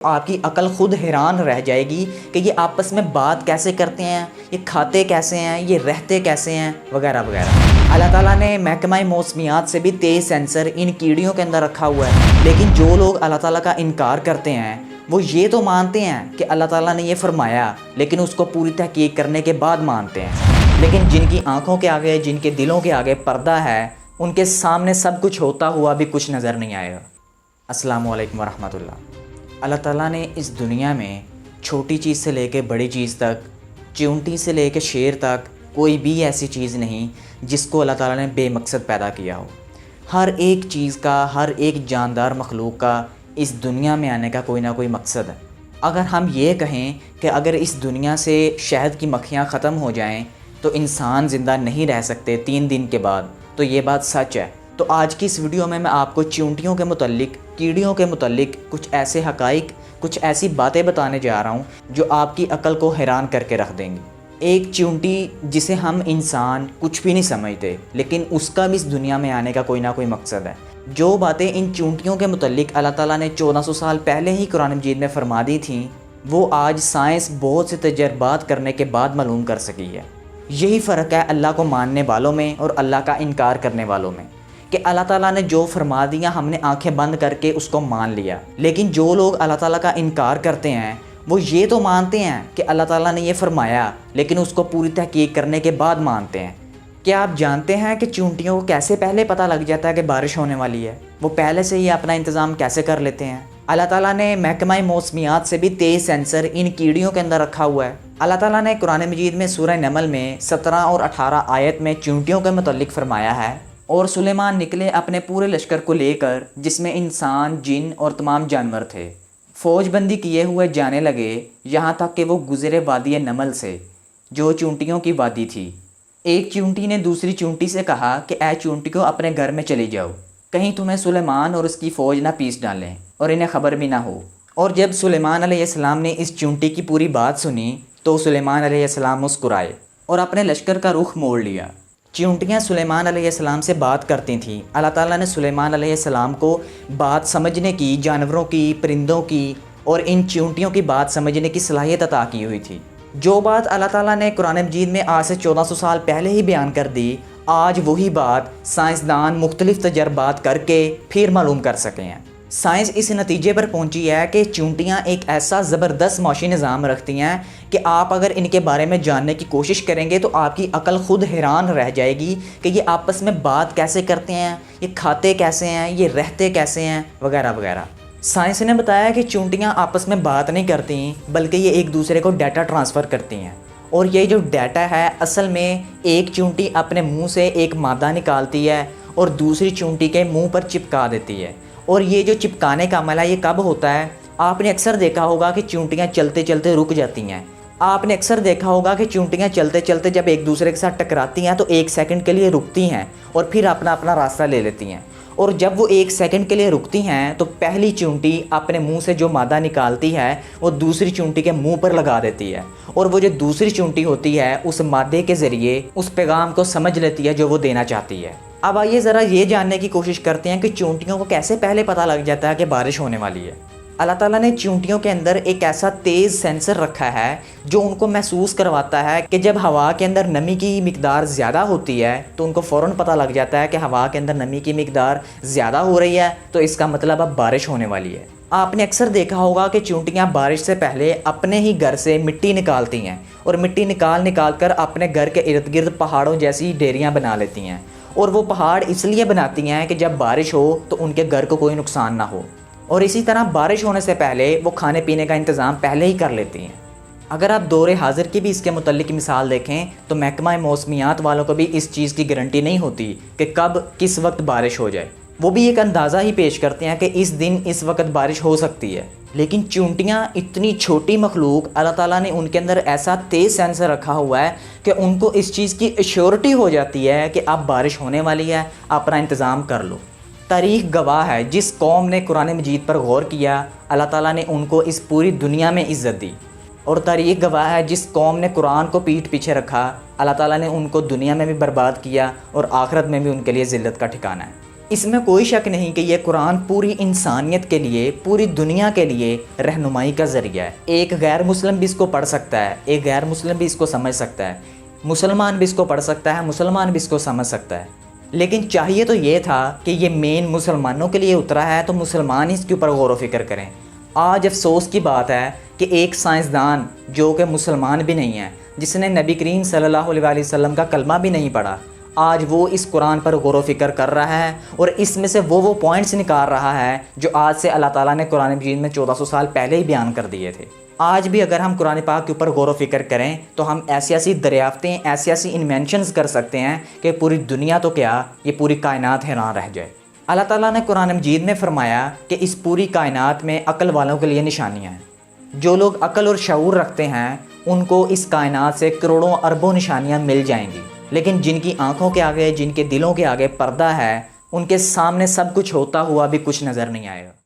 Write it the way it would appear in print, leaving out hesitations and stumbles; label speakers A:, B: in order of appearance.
A: آپ کی عقل خود حیران رہ جائے گی کہ یہ آپس میں بات کیسے کرتے ہیں، یہ کھاتے کیسے ہیں، یہ رہتے کیسے ہیں، وغیرہ وغیرہ۔ اللہ تعالیٰ نے محکمہ موسمیات سے بھی 23 سینسر ان کیڑیوں کے اندر رکھا ہوا ہے، لیکن جو لوگ اللہ تعالیٰ کا انکار کرتے ہیں وہ یہ تو مانتے ہیں کہ اللہ تعالیٰ نے یہ فرمایا، لیکن اس کو پوری تحقیق کرنے کے بعد مانتے ہیں۔ لیکن جن کی آنکھوں کے آگے، جن کے دلوں کے آگے پردہ ہے، ان کے سامنے سب کچھ ہوتا ہوا بھی کچھ نظر نہیں آئے گا۔ السلام علیکم ورحمۃ اللہ۔ اللہ تعالیٰ نے اس دنیا میں چھوٹی چیز سے لے کے بڑی چیز تک، چیونٹی سے لے کے شیر تک، کوئی بھی ایسی چیز نہیں جس کو اللہ تعالیٰ نے بے مقصد پیدا کیا ہو۔ ہر ایک چیز کا، ہر ایک جاندار مخلوق کا اس دنیا میں آنے کا کوئی نہ کوئی مقصد ہے۔ اگر ہم یہ کہیں کہ اگر اس دنیا سے شہد کی مکھیاں ختم ہو جائیں تو انسان زندہ نہیں رہ سکتے 3 دن کے بعد، تو یہ بات سچ ہے۔ تو آج کی اس ویڈیو میں آپ کو چیونٹیوں کے متعلق، کیڑیوں کے متعلق کچھ ایسے حقائق، کچھ ایسی باتیں بتانے جا رہا ہوں جو آپ کی عقل کو حیران کر کے رکھ دیں گی۔ ایک چیونٹی جسے ہم انسان کچھ بھی نہیں سمجھتے، لیکن اس کا بھی اس دنیا میں آنے کا کوئی نہ کوئی مقصد ہے۔ جو باتیں ان چیونٹیوں کے متعلق اللہ تعالیٰ نے 1400 سال پہلے ہی قرآن مجید میں فرما دی تھیں، وہ آج سائنس بہت سے تجربات کرنے کے بعد معلوم کر سکی ہے۔ یہی فرق ہے اللہ کو ماننے والوں میں اور اللہ کا انکار کرنے والوں میں، کہ اللہ تعالیٰ نے جو فرما دیا ہم نے آنکھیں بند کر کے اس کو مان لیا، لیکن جو لوگ اللہ تعالیٰ کا انکار کرتے ہیں وہ یہ تو مانتے ہیں کہ اللہ تعالیٰ نے یہ فرمایا، لیکن اس کو پوری تحقیق کرنے کے بعد مانتے ہیں۔ کیا آپ جانتے ہیں کہ چیونٹیوں کو کیسے پہلے پتہ لگ جاتا ہے کہ بارش ہونے والی ہے؟ وہ پہلے سے ہی اپنا انتظام کیسے کر لیتے ہیں؟ اللہ تعالیٰ نے محکمہ موسمیات سے بھی 23 سینسر ان کیڑیوں کے اندر رکھا ہوا ہے۔ اللہ تعالیٰ نے قرآن مجید میں سورہ نمل میں 17 اور 18 آیت میں چیونٹیوں کے متعلق فرمایا ہے، اور سلیمان نکلے اپنے پورے لشکر کو لے کر، جس میں انسان، جن اور تمام جانور تھے۔ فوج بندی کیے ہوئے جانے لگے، یہاں تک کہ وہ گزرے وادی نمل سے، جو چیونٹیوں کی وادی تھی۔ ایک چیونٹی نے دوسری چیونٹی سے کہا کہ اے چیونٹیوں، اپنے گھر میں چلی جاؤ، کہیں تمہیں سلیمان اور اس کی فوج نہ پیس ڈالیں اور انہیں خبر بھی نہ ہو۔ اور جب سلیمان علیہ السلام نے اس چیونٹی کی پوری بات سنی تو سلیمان علیہ السلام مسکرائے اور اپنے لشکر کا رخ موڑ لیا۔ چیونٹیاں سلیمان علیہ السلام سے بات کرتی تھیں۔ اللہ تعالیٰ نے سلیمان علیہ السلام کو بات سمجھنے کی، جانوروں کی، پرندوں کی اور ان چیونٹیوں کی بات سمجھنے کی صلاحیت عطا کی ہوئی تھی۔ جو بات اللہ تعالیٰ نے قرآن مجید میں آج سے 1400 سال پہلے ہی بیان کر دی، آج وہی بات سائنسدان مختلف تجربات کر کے پھر معلوم کر سکے ہیں۔ سائنس اس نتیجے پر پہنچی ہے کہ چیونٹیاں ایک ایسا زبردست معاشی نظام رکھتی ہیں کہ آپ اگر ان کے بارے میں جاننے کی کوشش کریں گے تو آپ کی عقل خود حیران رہ جائے گی کہ یہ آپس میں بات کیسے کرتے ہیں، یہ کھاتے کیسے ہیں، یہ رہتے کیسے ہیں، وغیرہ وغیرہ۔ سائنس نے بتایا کہ چیونٹیاں آپس میں بات نہیں کرتی، بلکہ یہ ایک دوسرے کو ڈیٹا ٹرانسفر کرتی ہیں، اور یہ جو ڈیٹا ہے اصل میں ایک چیونٹی اپنے منہ سے ایک مادہ نکالتی ہے اور دوسری چیونٹی کے منہ پر چپکا دیتی ہے۔ اور یہ جو چپکانے کا عمل ہے یہ کب ہوتا ہے؟ آپ نے اکثر دیکھا ہوگا کہ چیونٹیاں چلتے چلتے رک جاتی ہیں۔ آپ نے اکثر دیکھا ہوگا کہ چیونٹیاں چلتے چلتے جب ایک دوسرے کے ساتھ ٹکراتی ہیں تو 1 سیکنڈ کے لیے رکتی ہیں اور پھر اپنا اپنا راستہ لے لیتی ہیں۔ اور جب وہ 1 سیکنڈ کے لیے رکتی ہیں تو پہلی چیونٹی اپنے منہ سے جو مادہ نکالتی ہے وہ دوسری چیونٹی کے منہ پر لگا دیتی ہے، اور وہ جو دوسری چیونٹی ہوتی ہے اس مادے کے ذریعے اس پیغام کو سمجھ لیتی ہے جو وہ دینا چاہتی ہے۔ اب آئیے ذرا یہ جاننے کی کوشش کرتے ہیں کہ چیونٹیوں کو کیسے پہلے پتہ لگ جاتا ہے کہ بارش ہونے والی ہے۔ اللہ تعالیٰ نے چیونٹیوں کے اندر ایک ایسا تیز سینسر رکھا ہے جو ان کو محسوس کرواتا ہے کہ جب ہوا کے اندر نمی کی مقدار زیادہ ہوتی ہے تو ان کو فوراً پتہ لگ جاتا ہے کہ ہوا کے اندر نمی کی مقدار زیادہ ہو رہی ہے، تو اس کا مطلب اب بارش ہونے والی ہے۔ آپ نے اکثر دیکھا ہوگا کہ چیونٹیاں بارش سے پہلے اپنے ہی گھر سے مٹی نکالتی ہیں، اور مٹی نکال کر اپنے گھر کے ارد گرد پہاڑوں جیسی ڈیریاں بنا لیتی ہیں، اور وہ پہاڑ اس لیے بناتی ہیں کہ جب بارش ہو تو ان کے گھر کو کوئی نقصان نہ ہو، اور اسی طرح بارش ہونے سے پہلے وہ کھانے پینے کا انتظام پہلے ہی کر لیتی ہیں۔ اگر آپ دور حاضر کی بھی اس کے متعلق مثال دیکھیں تو محکمہ موسمیات والوں کو بھی اس چیز کی گارنٹی نہیں ہوتی کہ کب کس وقت بارش ہو جائے۔ وہ بھی ایک اندازہ ہی پیش کرتے ہیں کہ اس دن اس وقت بارش ہو سکتی ہے، لیکن چیونٹیاں اتنی چھوٹی مخلوق، اللہ تعالیٰ نے ان کے اندر ایسا تیز سینسر رکھا ہوا ہے کہ ان کو اس چیز کی ایشورٹی ہو جاتی ہے کہ اب بارش ہونے والی ہے، اپنا انتظام کر لو۔ تاریخ گواہ ہے، جس قوم نے قرآن مجید پر غور کیا اللہ تعالیٰ نے ان کو اس پوری دنیا میں عزت دی، اور تاریخ گواہ ہے جس قوم نے قرآن کو پیٹھ پیچھے رکھا اللہ تعالیٰ نے ان کو دنیا میں بھی برباد کیا اور آخرت میں بھی ان کے لیے ذلت کا ٹھکانہ ہے۔ اس میں کوئی شک نہیں کہ یہ قرآن پوری انسانیت کے لیے، پوری دنیا کے لیے رہنمائی کا ذریعہ ہے۔ ایک غیر مسلم بھی اس کو پڑھ سکتا ہے، ایک غیر مسلم بھی اس کو سمجھ سکتا ہے، مسلمان بھی اس کو پڑھ سکتا ہے، مسلمان بھی اس کو سمجھ سکتا ہے۔ لیکن چاہیے تو یہ تھا کہ یہ مین مسلمانوں کے لیے اترا ہے تو مسلمان اس کے اوپر غور و فکر کریں۔ آج افسوس کی بات ہے کہ ایک سائنسدان جو کہ مسلمان بھی نہیں ہے، جس نے نبی کریم صلی اللہ علیہ وسلم کا کلمہ بھی نہیں پڑھا، آج وہ اس قرآن پر غور و فکر کر رہا ہے اور اس میں سے وہ پوائنٹس نکال رہا ہے جو آج سے اللہ تعالیٰ نے قرآن مجید میں 1400 سال پہلے ہی بیان کر دیے تھے۔ آج بھی اگر ہم قرآن پاک کے اوپر غور و فکر کریں تو ہم ایسی دریافتیں، ایسی انوینشنز کر سکتے ہیں کہ پوری دنیا تو کیا، یہ پوری کائنات حیران رہ جائے۔ اللہ تعالیٰ نے قرآن مجید میں فرمایا کہ اس پوری کائنات میں عقل والوں کے لیے نشانیاں ہیں۔ جو لوگ عقل اور شعور رکھتے ہیں ان کو اس کائنات سے کروڑوں اربوں نشانیاں مل جائیں گی، لیکن جن کی آنکھوں کے آگے، جن کے دلوں کے آگے پردہ ہے، ان کے سامنے سب کچھ ہوتا ہوا بھی کچھ نظر نہیں آئے گا۔